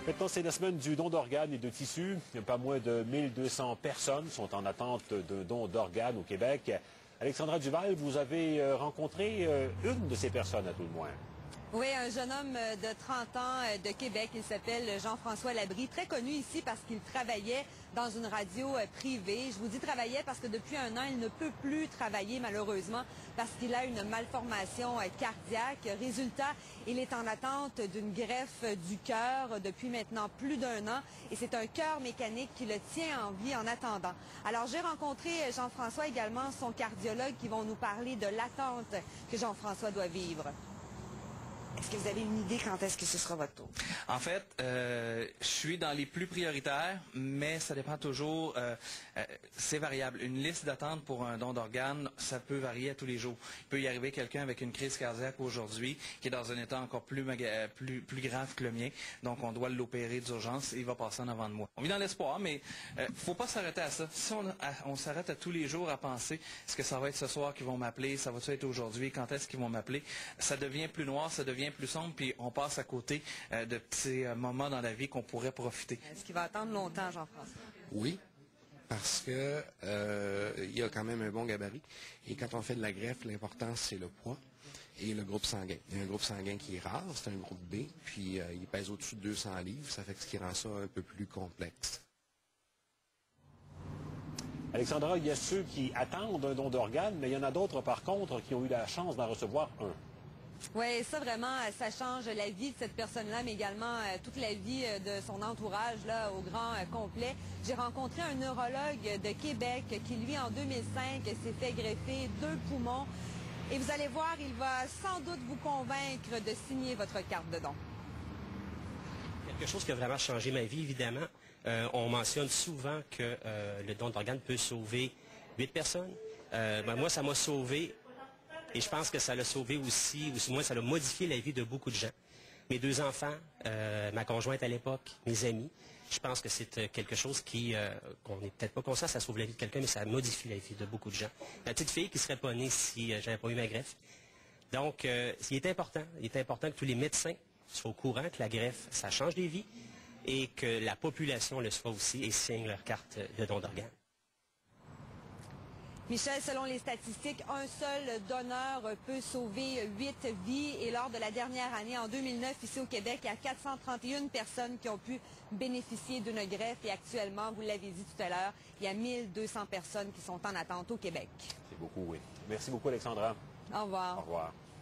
Maintenant, c'est la semaine du don d'organes et de tissus. Pas moins de 1200 personnes sont en attente d'un don d'organes au Québec. Alexandra Duval, vous avez rencontré une de ces personnes, à tout le moins. Oui, un jeune homme de 30 ans de Québec. Il s'appelle Jean-François Labrie, très connu ici parce qu'il travaillait dans une radio privée. Je vous dis travaillait parce que depuis un an, il ne peut plus travailler malheureusement parce qu'il a une malformation cardiaque. Résultat, il est en attente d'une greffe du cœur depuis maintenant plus d'un an et c'est un cœur mécanique qui le tient en vie en attendant. Alors j'ai rencontré Jean-François, également son cardiologue, qui vont nous parler de l'attente que Jean-François doit vivre. Est-ce que vous avez une idée quand est-ce que ce sera votre tour? En fait, je suis dans les plus prioritaires, mais ça dépend toujours, c'est variable. Une liste d'attente pour un don d'organes, ça peut varier à tous les jours. Il peut y arriver quelqu'un avec une crise cardiaque aujourd'hui qui est dans un état encore plus grave que le mien, donc on doit l'opérer d'urgence et il va passer en avant de moi. On vit dans l'espoir, mais faut pas s'arrêter à ça. Si on s'arrête à tous les jours à penser, est-ce que ça va être ce soir qu'ils vont m'appeler, ça va-tu être aujourd'hui, quand est-ce qu'ils vont m'appeler, ça devient plus noir, ça devient plus sombre, puis on passe à côté de petits moments dans la vie qu'on pourrait profiter. Est-ce qu'il va attendre longtemps, Jean-François? Oui, parce que il y a quand même un bon gabarit. Et quand on fait de la greffe, l'important, c'est le poids et le groupe sanguin. Il y a un groupe sanguin qui est rare, c'est un groupe B, puis il pèse au-dessus de 200 livres, ça fait ce qui rend ça un peu plus complexe. Alexandra, il y a ceux qui attendent un don d'organes, mais il y en a d'autres, par contre, qui ont eu la chance d'en recevoir un. Oui, ça vraiment, ça change la vie de cette personne-là, mais également toute la vie de son entourage là, au grand complet. J'ai rencontré un neurologue de Québec qui, lui, en 2005, s'est fait greffer 2 poumons. Et vous allez voir, il va sans doute vous convaincre de signer votre carte de don. Quelque chose qui a vraiment changé ma vie, évidemment. On mentionne souvent que le don d'organes peut sauver 8 personnes. Moi, ça m'a sauvé. Et je pense que ça l'a sauvé aussi, ou du moins ça l'a modifié la vie de beaucoup de gens. Mes 2 enfants, ma conjointe à l'époque, mes amis, je pense que c'est quelque chose qu'on n'est peut-être pas conscient, ça sauve la vie de quelqu'un, mais ça modifie la vie de beaucoup de gens. Ma petite fille qui serait pas née si j'avais pas eu ma greffe. Donc, il est important que tous les médecins soient au courant que la greffe, ça change des vies et que la population le soit aussi et signe leur carte de don d'organes. Michel, selon les statistiques, un seul donneur peut sauver 8 vies. Et lors de la dernière année, en 2009, ici au Québec, il y a 431 personnes qui ont pu bénéficier d'une greffe. Et actuellement, vous l'avez dit tout à l'heure, il y a 1200 personnes qui sont en attente au Québec. C'est beaucoup, oui. Merci beaucoup, Alexandra. Au revoir. Au revoir.